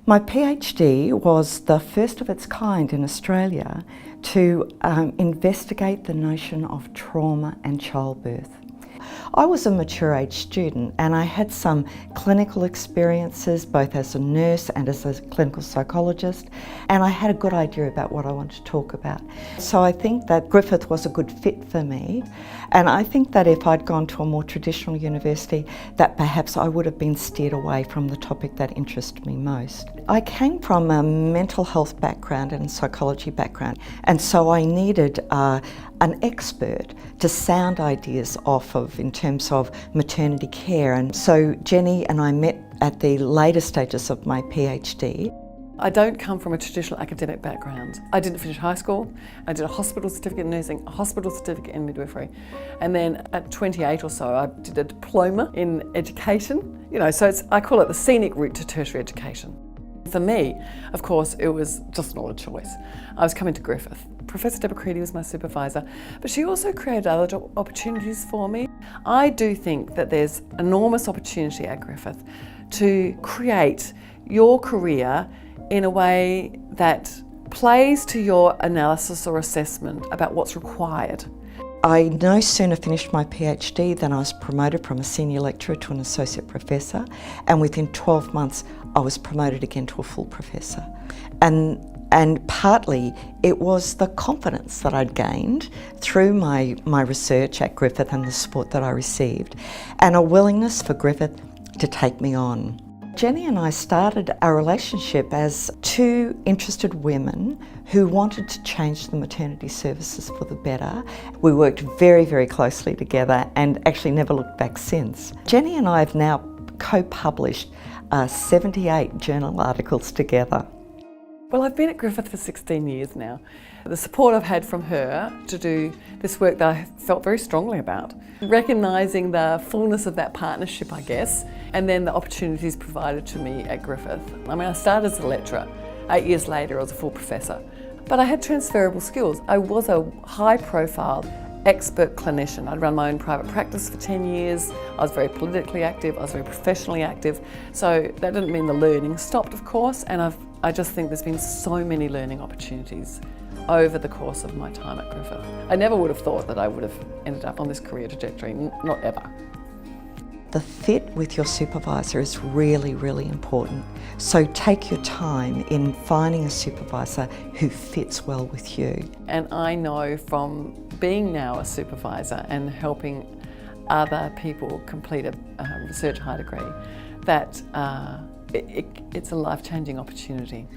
My PhD was the first of its kind in Australia to investigate the notion of trauma and childbirth. I was a mature age student and I had some clinical experiences both as a nurse and as a clinical psychologist, and I had a good idea about what I wanted to talk about. So I think that Griffith was a good fit for me, and I think that if I'd gone to a more traditional university that perhaps I would have been steered away from the topic that interested me most. I came from a mental health background and a psychology background, and so I needed an expert to sound ideas off of in terms of maternity care. And so Jenny and I met at the later stages of my PhD. I don't come from a traditional academic background. I didn't finish high school. I did a hospital certificate in nursing, a hospital certificate in midwifery, and then at 28 or so I did a diploma in education. So I call it the scenic route to tertiary education. For me, of course, it was just not a choice. I was coming to Griffith. Professor Debra Creedy was my supervisor, but she also created other opportunities for me. I do think that there's enormous opportunity at Griffith to create your career in a way that plays to your analysis or assessment about what's required. I no sooner finished my PhD than I was promoted from a senior lecturer to an associate professor, and within 12 months I was promoted again to a full professor. And partly it was the confidence that I'd gained through my research at Griffith and the support that I received, and a willingness for Griffith to take me on. Jenny and I started our relationship as two interested women who wanted to change the maternity services for the better. We worked very, very closely together and actually never looked back since. Jenny and I have now co-published 78 journal articles together. Well, I've been at Griffith for 16 years now. The support I've had from her to do this work that I felt very strongly about, recognising the fullness of that partnership, I guess, and then the opportunities provided to me at Griffith. I started as a lecturer. 8 years later, I was a full professor. But I had transferable skills. I was a high-profile expert clinician. I'd run my own private practice for 10 years. I was very politically active, I was very professionally active. So that didn't mean the learning stopped, of course, and I just think there's been so many learning opportunities over the course of my time at Griffith. I never would have thought that I would have ended up on this career trajectory, not ever. The fit with your supervisor is really, really important. So take your time in finding a supervisor who fits well with you. And I know from being now a supervisor and helping other people complete a research high degree that it's a life-changing opportunity.